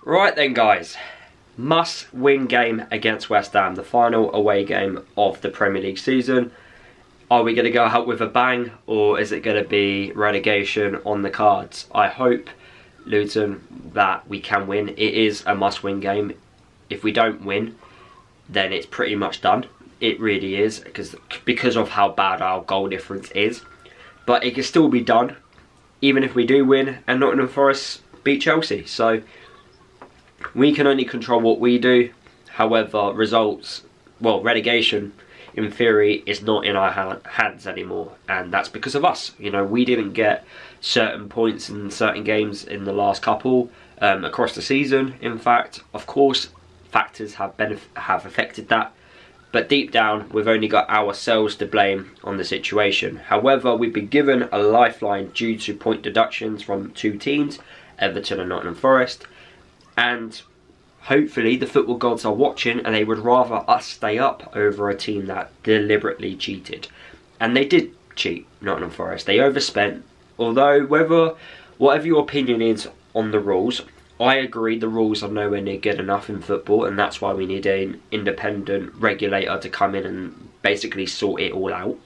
Right then guys, must win game against West Ham, the final away game of the Premier League season. Are we going to go out with a bang, or is it going to be relegation on the cards? I hope, Luton, that we can win. It is a must win game. If we don't win, then it's pretty much done. It really is, because of how bad our goal difference is. But it can still be done, even if we do win and Nottingham Forest beat Chelsea. So we can only control what we do. However, results, well, relegation in theory is not in our hands anymore, and that's because of us. You know, we didn't get certain points in certain games in the last couple across the season. In fact, of course, factors have affected that, but deep down we've only got ourselves to blame on the situation. However, we've been given a lifeline due to point deductions from two teams, Everton and Nottingham Forest, and hopefully the football gods are watching and they would rather us stay up over a team that deliberately cheated. And they did cheat, Nottingham Forest. They overspent. Although, whatever your opinion is on the rules, I agree the rules are nowhere near good enough in football, and that's why we need an independent regulator to come in and basically sort it all out.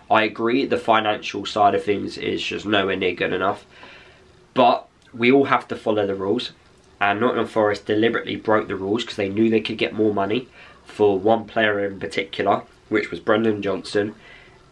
I agree the financial side of things is just nowhere near good enough, but we all have to follow the rules. And Nottingham Forest deliberately broke the rules because they knew they could get more money for one player in particular, which was Brendan Johnson.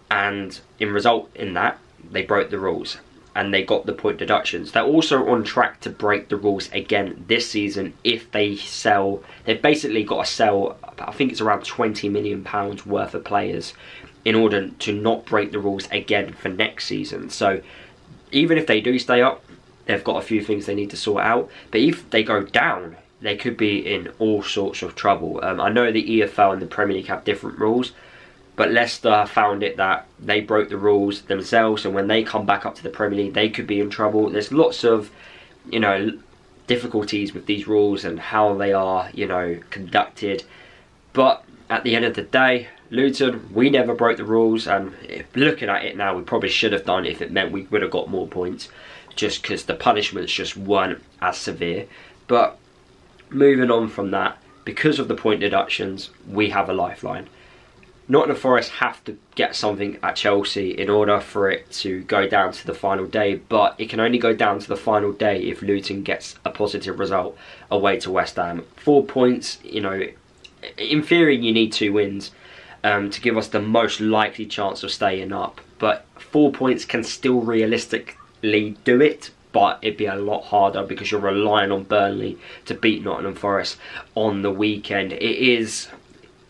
And in result in that, they broke the rules and they got the point deductions. They're also on track to break the rules again this season if they sell. They've basically got to sell, I think it's around £20 million worth of players in order to not break the rules again for next season. So even if they do stay up, they've got a few things they need to sort out. But if they go down, they could be in all sorts of trouble. I know the EFL and the Premier League have different rules, but Leicester found it that they broke the rules themselves, and when they come back up to the Premier League, they could be in trouble. There's lots of, you know, difficulties with these rules and how they are, you know, conducted. But at the end of the day, Luton, we never broke the rules, and looking at it now, we probably should have done if it meant we would have got more points, just because the punishments just weren't as severe. But moving on from that, because of the point deductions, we have a lifeline. Nottingham Forest have to get something at Chelsea in order for it to go down to the final day, but it can only go down to the final day if Luton gets a positive result away to West Ham. 4 points, you know, in theory you need 2 wins to give us the most likely chance of staying up, but 4 points can still realistically do it, but it'd be a lot harder because you're relying on Burnley to beat Nottingham Forest on the weekend. It is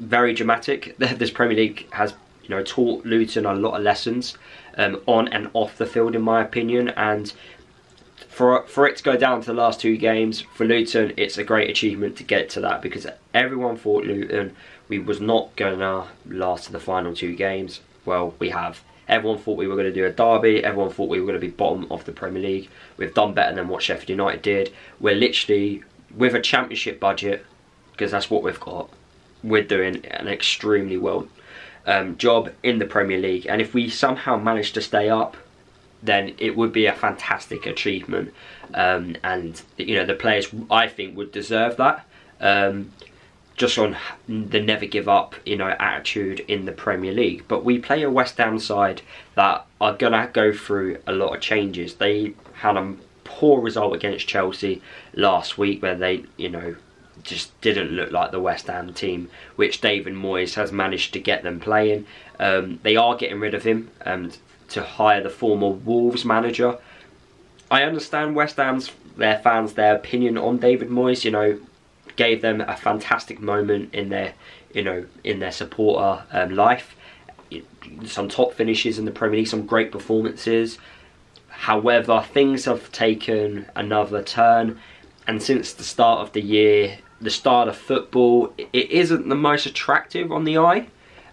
very dramatic. This Premier League has, you know, taught Luton a lot of lessons on and off the field, in my opinion, and for it to go down to the last 2 games for Luton, it's a great achievement to get to that, because everyone thought Luton, we was not going to last to the final 2 games. Well, we have. Everyone thought we were going to do a derby. Everyone thought we were going to be bottom of the Premier League. We've done better than what Sheffield United did. We're literally, with a championship budget, because that's what we've got, we're doing an extremely well job in the Premier League. And if we somehow manage to stay up, then it would be a fantastic achievement. And, you know, the players, I think, would deserve that. Just on the never give up, you know, attitude in the Premier League. But we play a West Ham side that are gonna go through a lot of changes. They had a poor result against Chelsea last week, where they, you know, just didn't look like the West Ham team, which David Moyes has managed to get them playing. They are getting rid of him to hire the former Wolves manager. I understand West Ham's, their fans, their opinion on David Moyes, you know, gave them a fantastic moment in their, you know, in their supporter life. Some top finishes in the Premier League, some great performances. However, things have taken another turn, and since the start of the year, the start of football, it isn't the most attractive on the eye.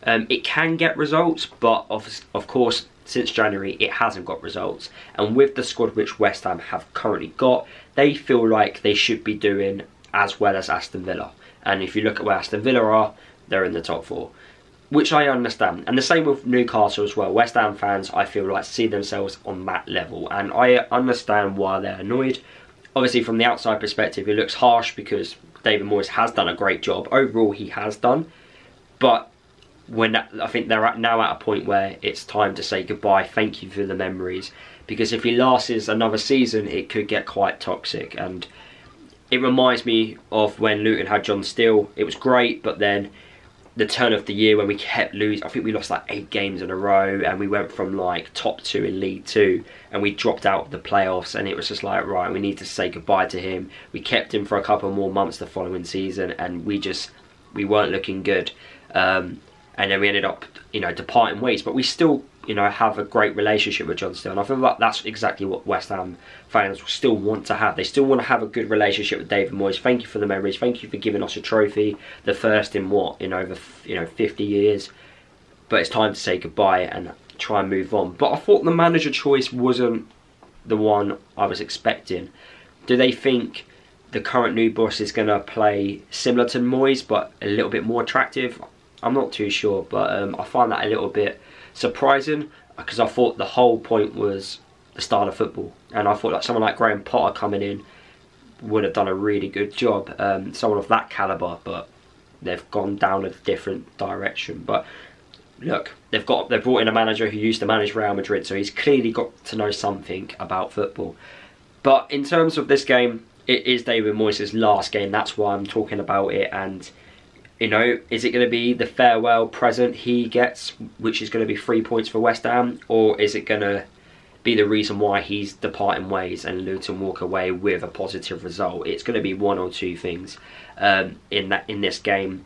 It can get results, but of course, since January, it hasn't got results. And with the squad which West Ham have currently got, they feel like they should be doing as well as Aston Villa. And if you look at where Aston Villa are, they're in the top 4, which I understand. And the same with Newcastle as well. West Ham fans, I feel like, see themselves on that level, and I understand why they're annoyed. Obviously from the outside perspective it looks harsh because David Moyes has done a great job. Overall he has done. But I think they're now at a point where it's time to say goodbye. Thank you for the memories. Because if he lasts another season, it could get quite toxic. And it reminds me of when Luton had John Steele. It was great, but then the turn of the year when we kept losing, I think we lost like 8 games in a row, and we went from like top 2 in League 2, and we dropped out of the playoffs, and it was just like, right, we need to say goodbye to him. We kept him for a couple more months the following season, and we weren't looking good. And then we ended up, departing ways, but we still, have a great relationship with John Steele, and I feel like that's exactly what West Ham fans still want to have. They still want to have a good relationship with David Moyes. Thank you for the memories. Thank you for giving us a trophy, the first in over 50 years. But it's time to say goodbye and try and move on. But I thought the manager choice wasn't the one I was expecting. Do they think the current new boss is going to play similar to Moyes, but a little bit more attractive? I'm not too sure, but I find that a little bit surprising, because I thought the whole point was the style of football, and I thought that someone like Graham Potter coming in would have done a really good job, someone of that calibre, but they've gone down a different direction. But look, they've brought in a manager who used to manage Real Madrid, so he's clearly got to know something about football. But in terms of this game, it is David Moyes' last game, that's why I'm talking about it. And is it going to be the farewell present he gets, which is going to be 3 points for West Ham, or is it going to be the reason why he's departing ways and Luton walk away with a positive result? It's going to be one or two things in this game.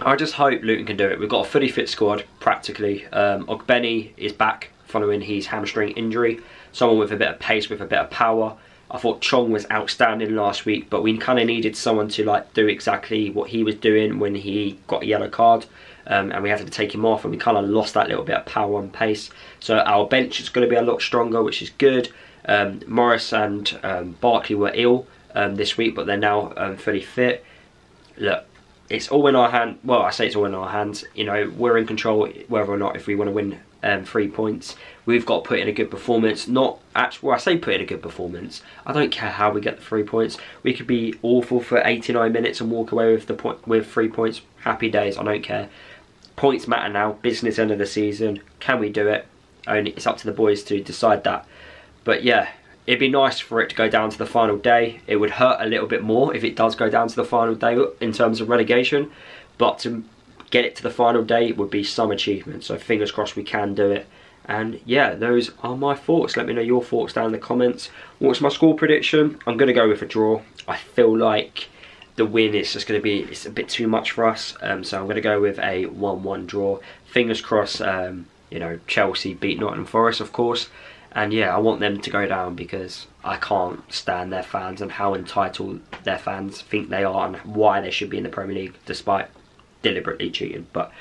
I just hope Luton can do it. We've got a fully fit squad practically. Ogbeni is back following his hamstring injury. Someone with a bit of pace, with a bit of power. I thought Chong was outstanding last week, but we kind of needed someone to do exactly what he was doing when he got a yellow card, and we had to take him off, and we kind of lost that little bit of power and pace. So our bench is going to be a lot stronger, which is good. Morris and Barkley were ill this week, but they're now fully fit. Look, it's all in our hand. Well, I say it's all in our hands. We're in control whether or not if we want to win 3 points. We've got to put in a good performance. I say put in a good performance. I don't care how we get the 3 points. We could be awful for 89 minutes and walk away with 3 points. Happy days. I don't care. Points matter now. Business end of the season. Can we do it? It's up to the boys to decide that. But yeah, it'd be nice for it to go down to the final day. It would hurt a little bit more if it does go down to the final day in terms of relegation. But to get it to the final day would be some achievement. So fingers crossed we can do it. And yeah, those are my thoughts. Let me know your thoughts down in the comments. What's my score prediction? I'm going to go with a draw. I feel like the win is just going to be, it's a bit too much for us. So I'm going to go with a 1-1 draw. Fingers crossed, Chelsea beat Nottingham Forest, of course. And yeah, I want them to go down because I can't stand their fans and how entitled their fans think they are and why they should be in the Premier League despite deliberately cheating. But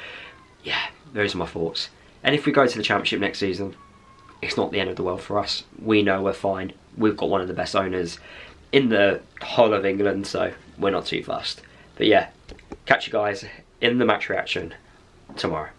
yeah, those are my thoughts. And if we go to the Championship next season, it's not the end of the world for us. We know we're fine. We've got one of the best owners in the whole of England, so we're not too fussed. But yeah, catch you guys in the match reaction tomorrow.